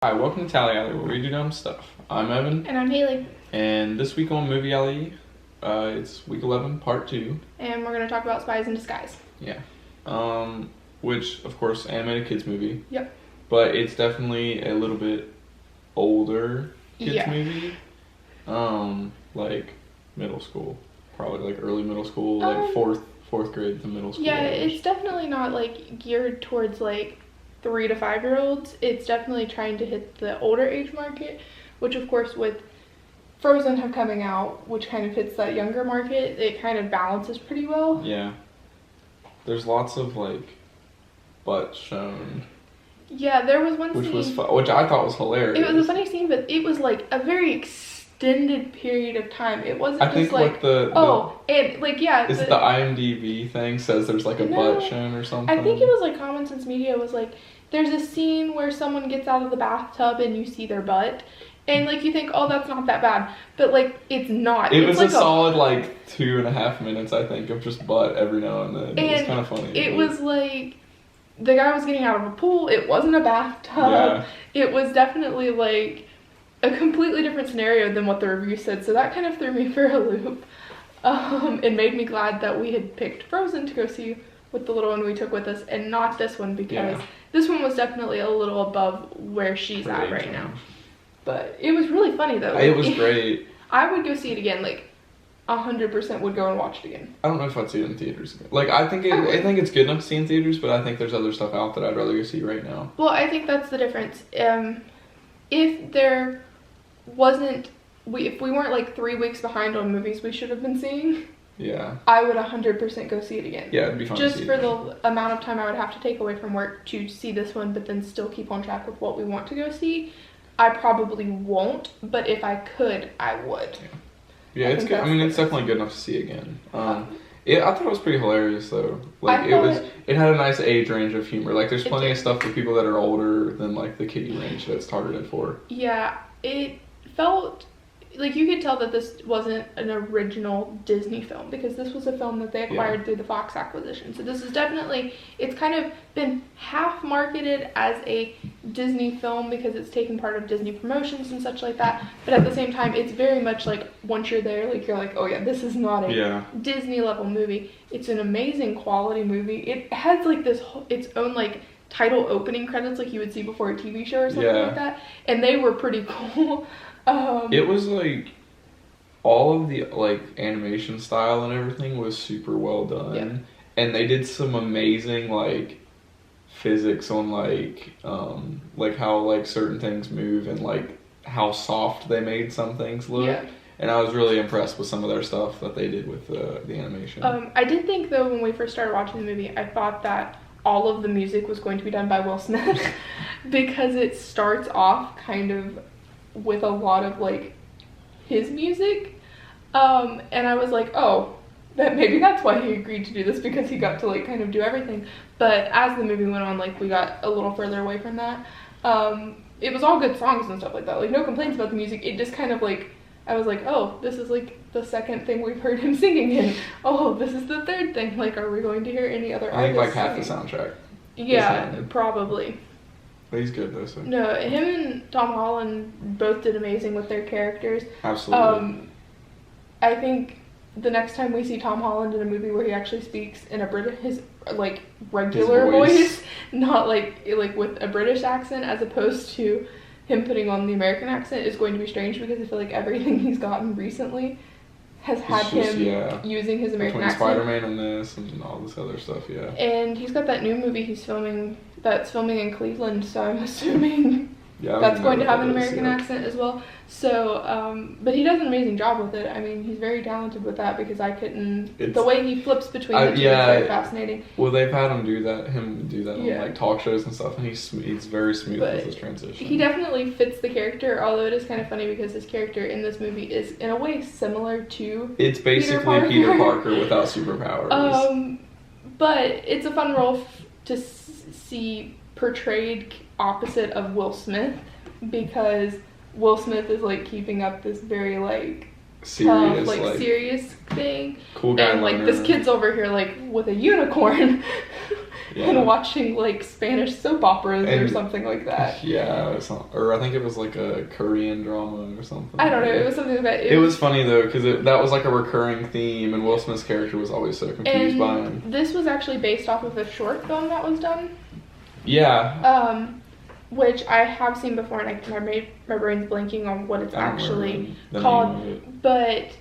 Hi, welcome to Tally Alley, where we do dumb stuff. I'm Evan, And I'm Haley. and this week on Movie Alley, it's week 11, part 2. And we're going to talk about Spies in Disguise. Yeah. Which, of course, animated kids movie. Yep. But it's definitely a little bit older kids movie. Like middle school. Probably like early middle school, like fourth grade to middle school. Yeah, it's definitely not like geared towards like 3 to 5 year olds. It's definitely trying to hit the older age market, which of course with Frozen have coming out, which kind of hits that younger market, it kind of balances pretty well. Yeah. There's lots of like butt shown. Yeah, there was one which scene which I thought was hilarious. It was a funny scene, but it was like a very extended period of time. It wasn't I think just like is the IMDb thing says there's like a butt shown or something. I think it was like Common Sense Media was like, there's a scene where someone gets out of the bathtub and you see their butt. And like you think, oh, that's not that bad, but like it's not. It was like a solid like 2.5 minutes, I think, of just butt every now and then. It was kind of funny. It was like the guy was getting out of a pool. It wasn't a bathtub. Yeah. It was definitely like a completely different scenario than what the review said. So that kind of threw me for a loop. It made me glad that we had picked Frozen to go see with the little one we took with us, and not this one because this one was definitely a little above where she's at right now. But it was really funny though. It was great. I would go see it again. Like 100% would go and watch it again. I don't know if I'd see it in theaters again. Like I think it's good enough to see in theaters, but I think there's other stuff out that I'd rather go see right now. Well, I think that's the difference. If there wasn't, if we weren't like 3 weeks behind on movies we should have been seeing, I would 100% go see it again. Yeah, it'd be fun. Just for the amount of time I would have to take away from work to see this one, but then still keep on track with what we want to go see. I probably won't, but if I could, I would. Yeah, it's good. I mean, it's definitely good enough to see again. I thought it was pretty hilarious though. Like it had a nice age range of humor. Like there's plenty of stuff for people that are older than like the kiddie range that it's targeted for. Yeah, it felt like you could tell that this wasn't an original Disney film because this was a film that they acquired through the Fox acquisition. So this is definitely, it's kind of been half marketed as a Disney film because it's taken part of Disney promotions and such like that. But at the same time, it's very much like once you're there, like you're like, oh yeah, this is not a Disney level movie. It's an amazing quality movie. It has like this its own like title opening credits like you would see before a TV show or something like that. And they were pretty cool. It was like all of the like animation style and everything was super well done, and they did some amazing like physics on like how like certain things move and like how soft they made some things look. And I was really impressed with some of their stuff that they did with the animation. I did think though when we first started watching the movie, I thought that all of the music was going to be done by Will Smith because it starts off kind of with a lot of like his music, and I was like, oh, that maybe that's why he agreed to do this, because he got to like kind of do everything. But as the movie went on, like we got a little further away from that. It was all good songs and stuff like that, like no complaints about the music. It just kind of like, I was like, oh, this is like the second thing we've heard him singing in. Oh, this is the third thing. Like, are we going to hear any other artists? I think like half the soundtrack. Yeah, probably. But he's good though, so. No, him and Tom Holland both did amazing with their characters. Absolutely. I think the next time we see Tom Holland in a movie where he actually speaks in his like regular voice, not like with a British accent, as opposed to him putting on the American accent, is going to be strange because I feel like everything he's gotten recently has had him using his American accent. Spider-Man and this and all this other stuff, And he's got that new movie he's filming that's filming in Cleveland, so I'm assuming that's going to have an American accent as well. So, but he does an amazing job with it. I mean, he's very talented with that because I couldn't. The way he flips between the two is very fascinating. Well, they've had him do that on like talk shows and stuff, and he's very smooth with his transition. He definitely fits the character, although it is kind of funny because his character in this movie is in a way similar to. It's basically Peter Parker without superpowers. But it's a fun role to see portrayed opposite of Will Smith, because Will Smith is like keeping up this very like serious, tough, serious thing, cool guy, and like this kid's over here like with a unicorn. and watching like Spanish soap operas or something like that. Yeah, or I think it was like a Korean drama or something. I don't know. It was something that it was funny though because that was like a recurring theme, and Will Smith's character was always so confused by him. This was actually based off of a short film that was done. Yeah. Which I have seen before, and my brain's blanking on what it's actually called. But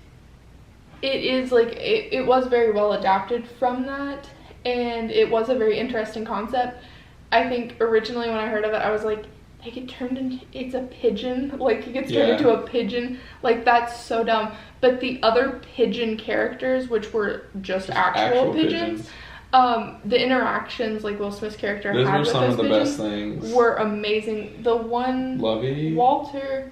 it is like it was very well adapted from that, and it was a very interesting concept. I think originally when I heard of it, I was like get turned into it's a pigeon, like he gets turned into a pigeon, like that's so dumb. But the other pigeon characters, which were just actual pigeons. The interactions like Will Smith's character had with some those of the pigeons best things. Were amazing. The one Lovey Walter,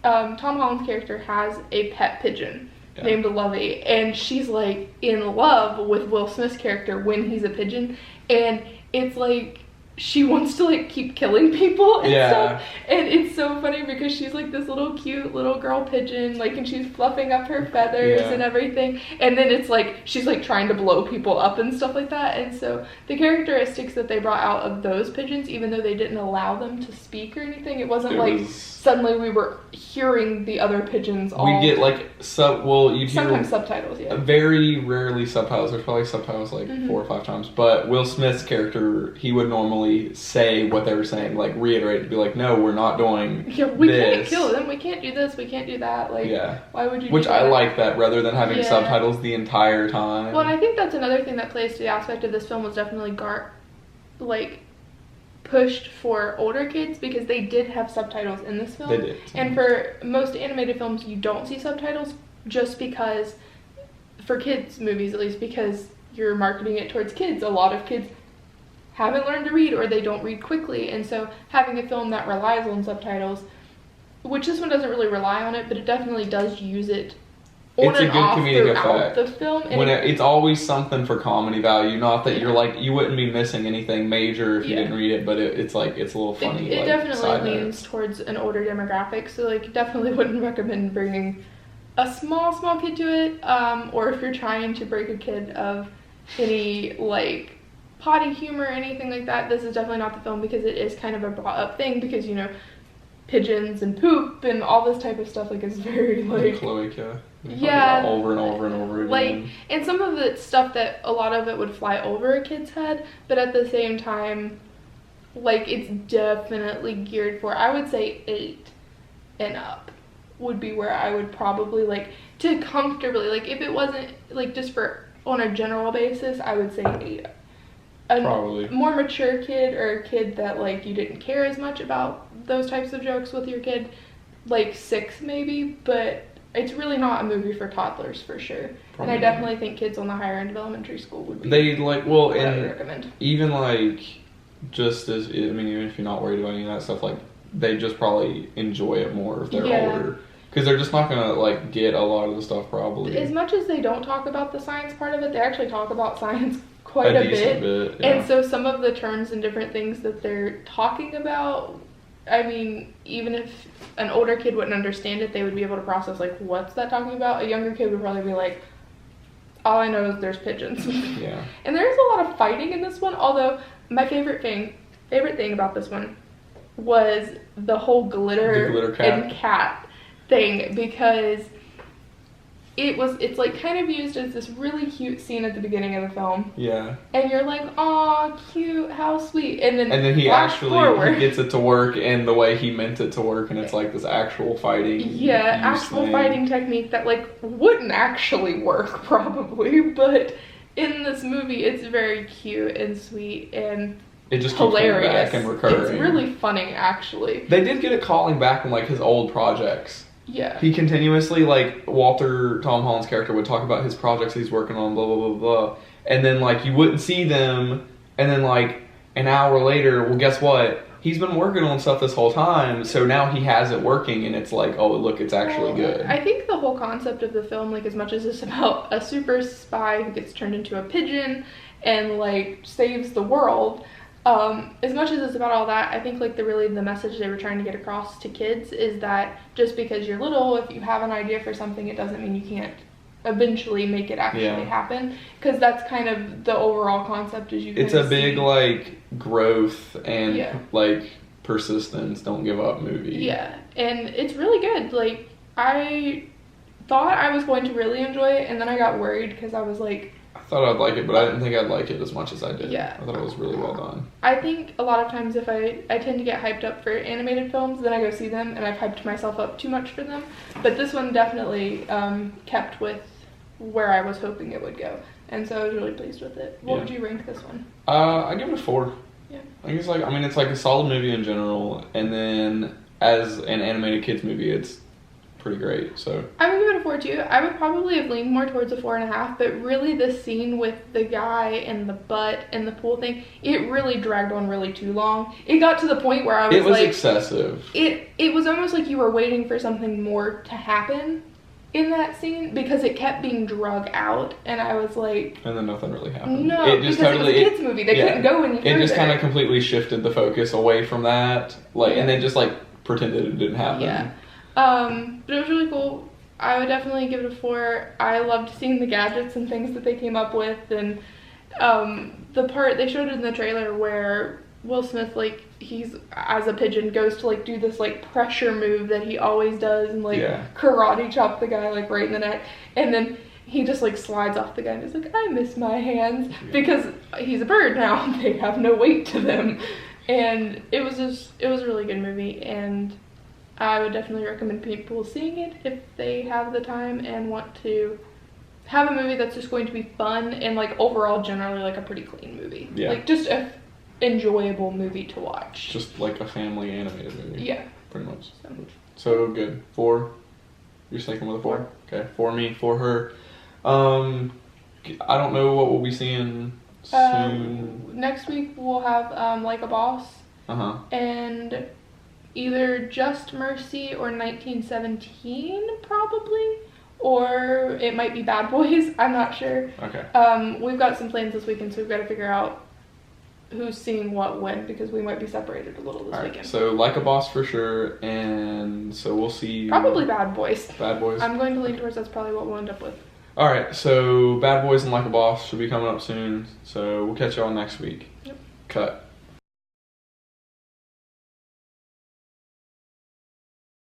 Tom Holland's character has a pet pigeon named Lovey, and she's like in love with Will Smith's character when he's a pigeon, and it's like she wants to like keep killing people and stuff. And it's so funny because she's like this little cute little girl pigeon, like, and she's fluffing up her feathers and everything, and then it's like she's like trying to blow people up and stuff like that. And so the characteristics that they brought out of those pigeons, even though they didn't allow them to speak or anything, it wasn't suddenly we were hearing the other pigeons all. We get like you'd sometimes hear subtitles, very rarely subtitles. There's probably subtitles like 4 or 5 times, but Will Smith's character, he would normally say what they were saying, like reiterate, be like, no, we're not doing we can't kill them, we can't do this, we can't do that, like why would you do which that? I like that rather than having subtitles the entire time. Well, and I think that's another thing that plays to the aspect of this film was definitely pushed for older kids, because they did have subtitles in this film. They did. And for most animated films you don't see subtitles, just because, for kids movies at least, because you're marketing it towards kids. A lot of kids haven't learned to read, or they don't read quickly, and so having a film that relies on subtitles, which this one doesn't really rely on it, but it definitely does use it on it's and a good off comedic throughout effect. The film. And when it's always something for comedy value, not that you're like, you wouldn't be missing anything major if you didn't read it, but it's like, it's a little funny. It like, definitely leans towards an older demographic, so like definitely wouldn't recommend bringing a small kid to it, or if you're trying to break a kid of any like potty humor or anything like that, this is definitely not the film, because it is kind of a brought up thing, because you know, pigeons and poop and all this type of stuff, like, is very like cloaca. Over and over and over again. Like, and some of the stuff that a lot of it would fly over a kid's head, but at the same time, like, it's definitely geared for, I would say 8 and up would be where I would probably like to comfortably, like, if it wasn't like just for on a general basis, I would say 8. Probably more mature kid, or a kid that like you didn't care as much about those types of jokes with your kid, like 6 maybe, but it's really not a movie for toddlers for sure. Probably. And I definitely think kids on the higher end of elementary school would be I would recommend. Even like, just as, I mean, even if you're not worried about any of that stuff, like, they just probably enjoy it more if they're older, because they're just not gonna like get a lot of the stuff probably. As much as they don't talk about the science part of it, they actually talk about science quite a bit. And so some of the terms and different things that they're talking about, I mean, even if an older kid wouldn't understand it, they would be able to process, like, what's that talking about? A younger kid would probably be like, all I know is there's pigeons. Yeah. And there's a lot of fighting in this one, although my favorite thing about this one was the whole glitter cat thing, because it's like kind of used as this really cute scene at the beginning of the film. Yeah. And you're like, aw, cute, how sweet. And then he actually gets it to work in the way he meant it to work, and it's like this actual fighting. Yeah, actual fighting technique that like wouldn't actually work probably, but in this movie it's very cute and sweet and it just hilarious. Keeps coming back and recurring. It's really funny, actually. They did get a calling back in like his old projects. Yeah. He continuously, like, Tom Holland's character would talk about his projects he's working on, blah, blah, blah, blah. And then, like, you wouldn't see them, and then, like, an hour later, well, guess what? He's been working on stuff this whole time, so now he has it working, and it's like, oh, look, it's actually good. I think the whole concept of the film, like, as much as it's about a super spy who gets turned into a pigeon and, like, saves the world, as much as it's about all that, I think like the message they were trying to get across to kids is that just because you're little, if you have an idea for something, it doesn't mean you can't eventually make it actually happen, because that's kind of the overall concept. Is it's a big like growth and like persistence, don't give up movie. Yeah, and it's really good. Like, I thought I was going to really enjoy it, and then I got worried because I was like, I thought I'd like it, but I didn't think I'd like it as much as I did. Yeah. I thought it was really well done. I think a lot of times if I tend to get hyped up for animated films, then I go see them, and I've hyped myself up too much for them. But this one definitely kept with where I was hoping it would go, and so I was really pleased with it. What would you rank this one? I give it a 4. Yeah. I think it's like, I mean, it's like a solid movie in general, and then as an animated kids movie, it's pretty great. So I would give it a 4 too. I would probably have leaned more towards a 4.5, but really the scene with the guy and the butt and the pool thing, it really dragged on really too long. It got to the point where I was like, it was excessive. It was almost like you were waiting for something more to happen in that scene, because it kept being drug out, and I was like, and then nothing really happened. No, it just because totally, it was a kids movie. They couldn't go any further. It just kind of completely shifted the focus away from that, like, and then just like pretended it didn't happen. Yeah. But it was really cool. I would definitely give it a 4. I loved seeing the gadgets and things that they came up with, and the part they showed in the trailer where Will Smith, like, he's as a pigeon goes to like do this like pressure move that he always does, and like karate chop the guy like right in the neck, and then he just like slides off the guy and he's like, I miss my hands, because he's a bird now. They have no weight to them, and it was a really good movie, and I would definitely recommend people seeing it if they have the time and want to have a movie that's just going to be fun and like overall generally like a pretty clean movie. Yeah. Like just a enjoyable movie to watch. Just like a family animated movie. Yeah. Pretty much. So good. 4. You're sticking with a 4? Okay. 4 me, 4 her. I don't know what we'll be seeing soon. Next week we'll have Like a Boss. And either Just Mercy or 1917 probably, or it might be Bad Boys. I'm not sure. Okay. We've got some plans this weekend, so we've got to figure out who's seeing what when, because we might be separated a little this weekend. So Like a Boss for sure, and so we'll see. Probably Bad Boys. Bad Boys. I'm going to lean towards that's probably what we'll end up with. Alright, so Bad Boys and Like a Boss should be coming up soon, so we'll catch y'all next week. Yep. Cut.